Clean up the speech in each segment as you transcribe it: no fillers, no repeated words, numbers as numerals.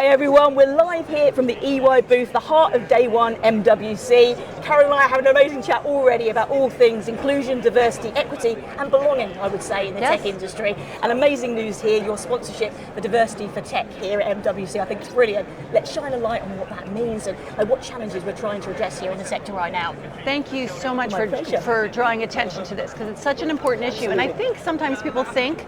Hi everyone, we're live here from the EY booth, the heart of day one MWC. Karyn and I have an amazing chat already about all things inclusion, diversity, equity and belonging, I would say, in the tech industry. And amazing news here, your sponsorship for Diversity4Tech here at MWC. I think it's brilliant. Let's shine a light on what that means and what challenges we're trying to address here in the sector right now. Thank you so much for drawing attention to this, because it's such an important issue. And I think sometimes people think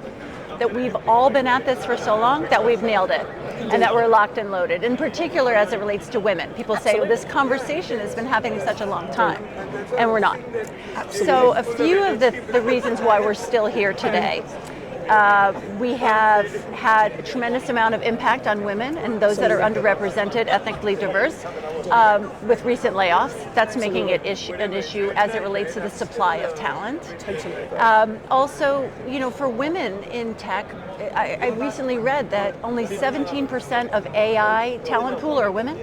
that we've all been at this for so long that we've nailed it and that we're locked and loaded, in particular as it relates to women. People say, well, this conversation has been happening such a long time, and we're not. So a few of the reasons why we're still here today. We have had a tremendous amount of impact on women and those that are underrepresented, ethnically diverse, with recent layoffs. That's making it an issue as it relates to the supply of talent. Also, you know, for women in tech, I recently read that only 17% of AI talent pool are women.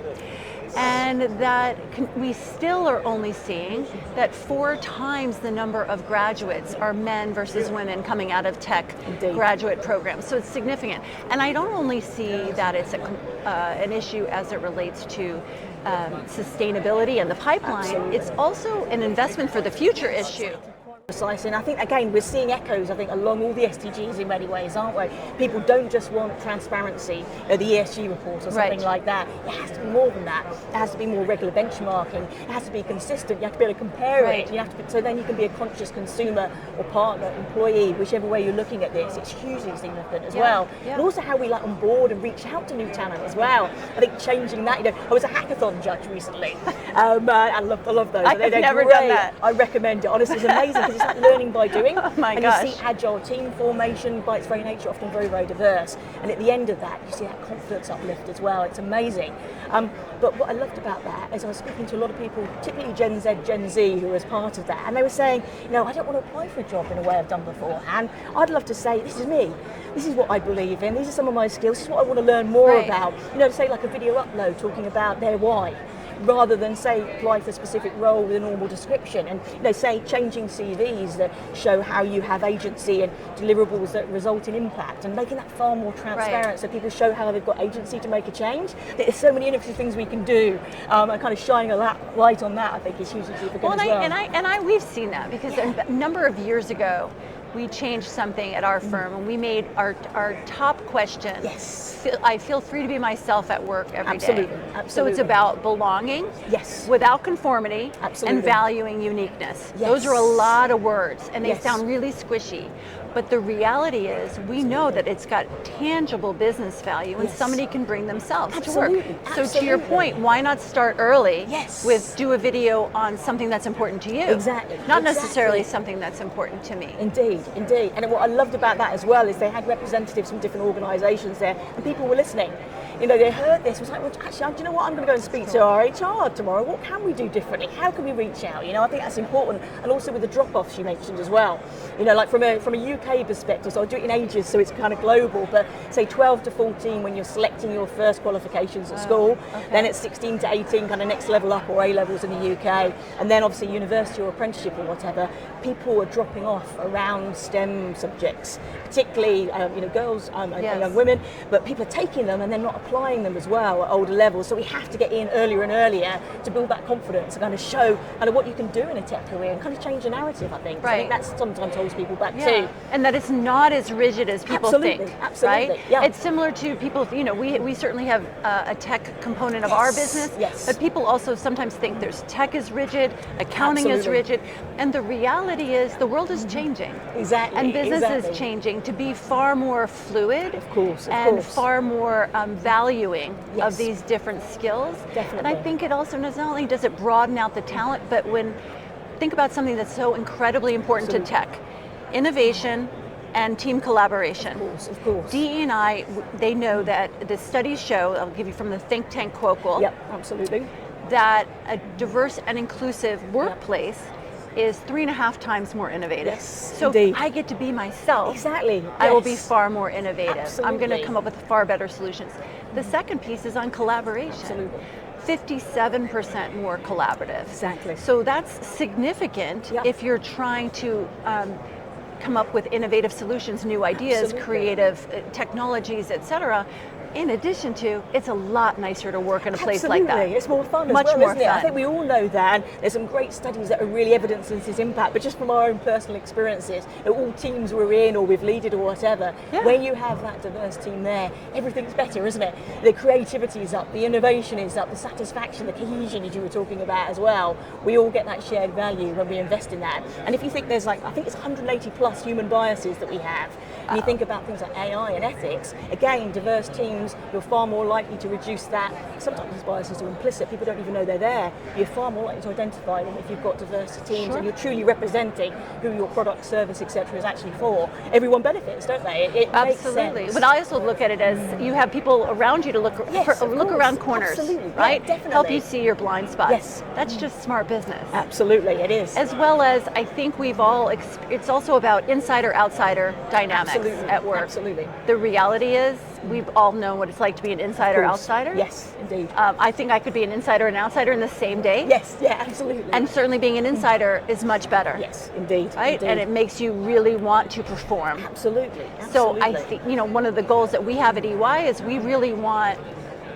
And that we still are only seeing that 4 times the number of graduates are men versus women coming out of tech graduate programs. So it's significant. And I don't only see that it's an issue as it relates to sustainability and the pipeline, it's also an investment for the future issue. Precisely, and I think again we're seeing echoes, I think, along all the SDGs in many ways, aren't we? People don't just want transparency, the ESG report or something like that. It has to be more than that. It has to be more regular benchmarking. It has to be consistent. You have to be able to compare it. You have to so then you can be a conscious consumer or partner, employee, whichever way you're looking at this. It's hugely significant as well. And also how we onboard and reach out to new talent as well. I think changing that. You know, I was a hackathon judge recently. I love those. I've never done that. I recommend it. Honestly, it's amazing. It's like learning by doing. Oh my gosh. You see agile team formation by its very nature, often very, very diverse. And at the end of that, you see that confidence uplift as well. It's amazing. But what I loved about that is I was speaking to a lot of people, particularly Gen Z, Gen Z, who was part of that. And they were saying, you know, I don't want to apply for a job in a way I've done before. And I'd love to say, this is me. This is what I believe in. These are some of my skills. This is what I want to learn more about. You know, say like a video upload talking about their why, rather than say apply for a specific role with a normal description, and you know, say changing CVs that show how you have agency and deliverables that result in impact, and making that far more transparent so people show how they've got agency to make a change. There's so many innovative things we can do, and kind of shining a light on that I think is hugely significant as well. We've seen that because a number of years ago we changed something at our firm and we made our top question, I feel free to be myself at work every day. So it's about belonging without conformity and valuing uniqueness. Those are a lot of words and they sound really squishy. But the reality is we know that it's got tangible business value and somebody can bring themselves to work. So to your point, why not start early with do a video on something that's important to you? Not necessarily something that's important to me. Indeed. And what I loved about that as well is they had representatives from different organisations there and people were listening. You know, they heard this, was like, well, actually, do you know what, I'm going to go and speak to our HR tomorrow. What can we do differently? How can we reach out? You know, I think that's important. And also with the drop-offs you mentioned as well. You know, like from a UK perspective, so I'll do it in ages so it's kind of global, but say 12 to 14 when you're selecting your first qualifications at school, then it's 16 to 18 kind of next level up or A-levels in the UK, and then obviously university or apprenticeship or whatever, people are dropping off around STEM subjects, particularly you know, girls and young women, but people are taking them and then not applying them as well at older levels. So we have to get in earlier and earlier to build that confidence and kind of show kind of what you can do in a tech career and kind of change the narrative, I think. I think that's sometimes holds people back too. And that it's not as rigid as people think, right? It's similar to people, you know, we certainly have a tech component of our business, but people also sometimes think there's tech is rigid, accounting is rigid, and the reality is the world is changing. And business is changing to be far more fluid and far more valuing of these different skills. And I think it also not only does it broaden out the talent, but think about something that's so incredibly important to tech, innovation and team collaboration. Of course. DE&I, they know that the studies show, I'll give you from the think tank Quocal, that a diverse and inclusive workplace is 3.5 times more innovative. So if I get to be myself, I will be far more innovative. I'm going to come up with far better solutions. The second piece is on collaboration. 57% more collaborative. So that's significant if you're trying to come up with innovative solutions, new ideas, creative technologies, etc. In addition to, it's a lot nicer to work in a place like that. Absolutely, it's more fun Much as well, more isn't it? fun. I think we all know that, and there's some great studies that are really evidencing this impact, but just from our own personal experiences, all teams we're in or we've leaded or whatever, when you have that diverse team there, everything's better, isn't it? The creativity is up, the innovation is up, the satisfaction, the cohesion as you were talking about as well. We all get that shared value when we invest in that. And if you think there's I think it's 180 plus human biases that we have, and you think about things like AI and ethics, again, diverse teams, you're far more likely to reduce that. Sometimes these biases are implicit, people don't even know they're there. You're far more likely to identify them if you've got diverse teams and you're truly representing who your product, service, etc. is actually for. Everyone benefits, don't they? It Absolutely. makes sense. But I also look at it as you have people around you to look around corners, right? Definitely. Help you see your blind spots. Yes. That's just smart business. Absolutely, it is. As well as I think we've all, it's also about insider-outsider dynamics at work. Absolutely. The reality is we've all known what it's like to be an insider-outsider. Yes, indeed. I think I could be an insider and outsider in the same day. Yes, yeah, absolutely. And certainly being an insider is much better. Yes, indeed. Right? Indeed. And it makes you really want to perform. Absolutely. So I think, one of the goals that we have at EY is we really want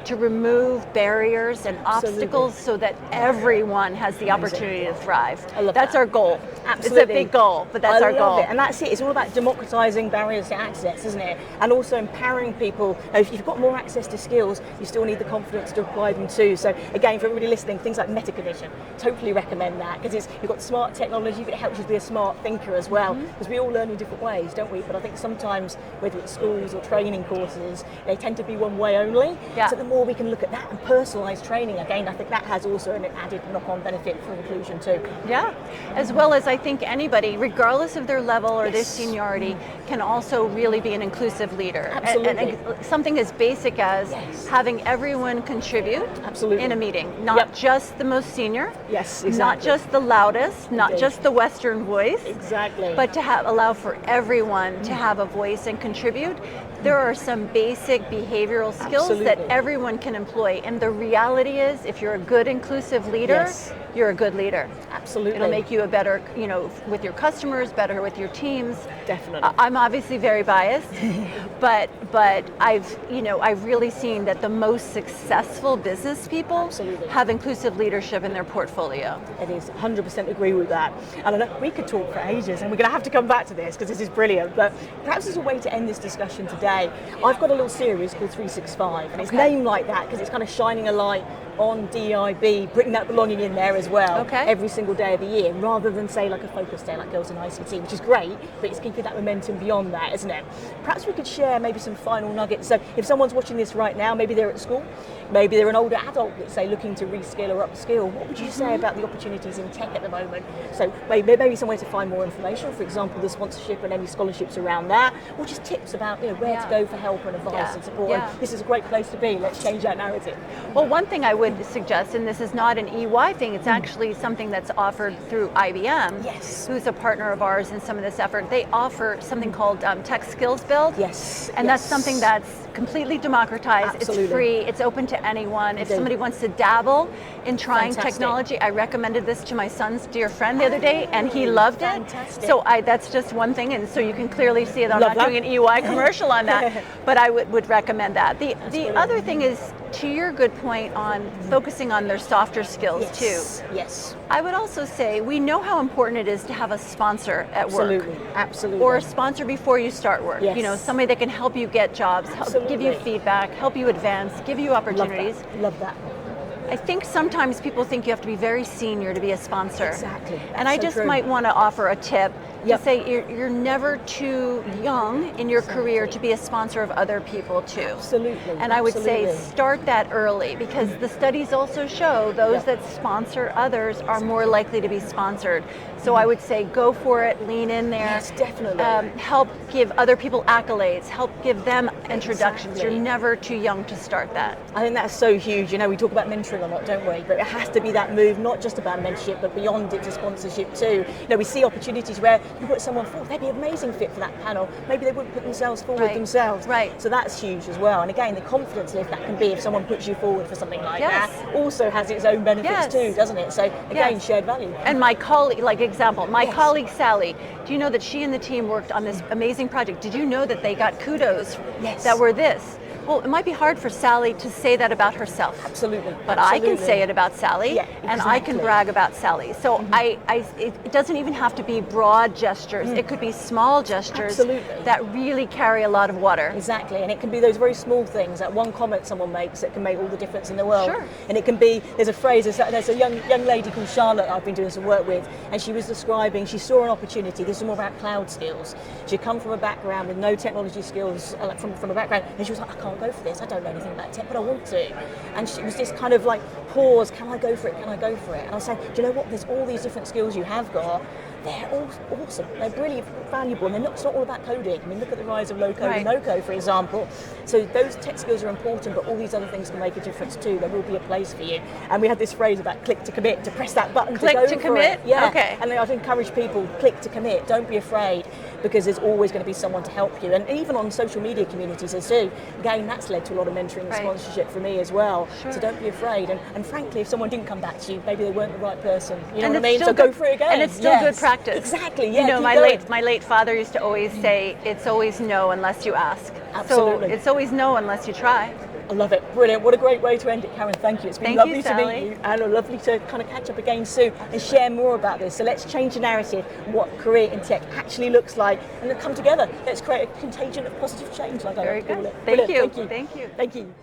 to remove barriers and obstacles so that everyone has the opportunity to thrive. That's our goal. Absolutely. It's a big goal, but that's our goal. And that's it. It's all about democratizing barriers to access, isn't it? And also empowering people. If you've got more access to skills, you still need the confidence to apply them too. So again, for everybody listening, things like metacognition, totally recommend that, because you've got smart technology, but it helps you to be a smart thinker as well, because we all learn in different ways, don't we? But I think sometimes, whether it's schools or training courses, they tend to be one way only. So the more we can look at that and personalised training, again, I think that has also an added knock-on benefit for inclusion too. Yeah, as well as I think anybody, regardless of their level or their seniority, can also really be an inclusive leader. Absolutely. And something as basic as having everyone contribute in a meeting, not just the most senior, not just the loudest, not just the Western voice, but to allow for everyone to have a voice and contribute. There are some basic behavioral skills that everyone can employ, and the reality is, if you're a good inclusive leader, you're a good leader. Absolutely. It'll make you a better, with your customers, better with your teams. Definitely. I'm obviously very biased, but I've really seen that the most successful business people have inclusive leadership in their portfolio. It is, 100% agree with that. And I know we could talk for ages, and we're going to have to come back to this because this is brilliant, but perhaps as a way to end this discussion today, I've got a little series called 365, and it's named like that because it's kind of shining a light on DEIB, bringing that belonging in there as well every single day of the year, rather than say like a focus day like Girls in ICT, which is great, but it's keeping that momentum beyond that, isn't it? Perhaps we could share maybe some final nuggets. So if someone's watching this right now, maybe they're at school, maybe they're an older adult that's say looking to reskill or upskill, what would you say about the opportunities in tech at the moment? So maybe somewhere to find more information, for example, the sponsorship and any scholarships around that, or just tips about where to go for help and advice and support. And this is a great place to be. Let's change that narrative. Well, one thing I would suggest, and this is not an EY thing, it's actually something that's offered through IBM, who's a partner of ours in some of this effort. They offer something called Tech Skills Build. And that's something that's completely democratized. It's free, it's open to anyone. If somebody wants to dabble in trying technology, I recommended this to my son's dear friend the other day, and he loved it. So that's just one thing, and so you can clearly see it. I'm not doing an EY commercial on that, but I would recommend that. The other thing is, to your good point on focusing on their softer skills too. I would also say we know how important it is to have a sponsor at work. Absolutely. Or a sponsor before you start work. Somebody that can help you get jobs, give you feedback, help you advance, give you opportunities. Love that. I think sometimes people think you have to be very senior to be a sponsor. And I just might want to offer a tip to say you're never too young in your career to be a sponsor of other people too. And I would say start that early, because the studies also show those that sponsor others are more likely to be sponsored. So I would say go for it, lean in there. Help give other people accolades, help give them introductions. You're never too young to start that. I think that's so huge. We talk about mentoring a lot, don't we? But it has to be that move, not just about mentorship, but beyond it to sponsorship too. We see opportunities where you put someone forward, they'd be an amazing fit for that panel. Maybe they wouldn't put themselves forward themselves. So that's huge as well. And again, the confidence lift that can be if someone puts you forward for something like that also has its own benefits too, doesn't it? So again, shared value. And my colleague, my colleague Sally, do you know that she and the team worked on this amazing project? Did you know that they got kudos that were this? well, it might be hard for Sally to say that about herself. Absolutely. But Absolutely. I can say it about Sally, and I can brag about Sally. So it doesn't even have to be broad gestures. It could be small gestures that really carry a lot of water. Exactly, and it can be those very small things, that one comment someone makes that can make all the difference in the world. Sure. And it can be, there's a phrase, there's a young lady called Charlotte I've been doing some work with, and she was describing, she saw an opportunity, this is more about cloud skills. She'd come from a background with no technology skills, from a background, and she was like, I can't go for this, I don't know anything about tech, but I want to. And she was just kind of like, pause, can I go for it, can I go for it? And I was saying, do you know what, there's all these different skills you have got, they're all awesome, they're really valuable, and it's not all about coding. I mean, look at the rise of low code and no code, for example. So those tech skills are important, but all these other things can make a difference too. There will be a place for you. And we had this phrase about click to commit, to press that button click to go to for commit? it. Yeah. Okay. And I'd encourage people, click to commit, don't be afraid, because there's always going to be someone to help you. And even on social media communities as too, again, that's led to a lot of mentoring and sponsorship for me as well. Sure. So don't be afraid. And frankly, if someone didn't come back to you, maybe they weren't the right person. You know what I mean? So go for it again. And it's still good practice. Exactly. Yeah, you know, my late father used to always say, it's always no unless you ask. Absolutely. So it's always no unless you try. I love it. Brilliant. What a great way to end it, Karyn. Thank you. It's been lovely to meet you, and lovely to kind of catch up again soon and share more about this. So let's change the narrative, what career in tech actually looks like, and then come together. Let's create a contagion of positive change, like I like to call it. Thank you. Thank you. Thank you. Thank you.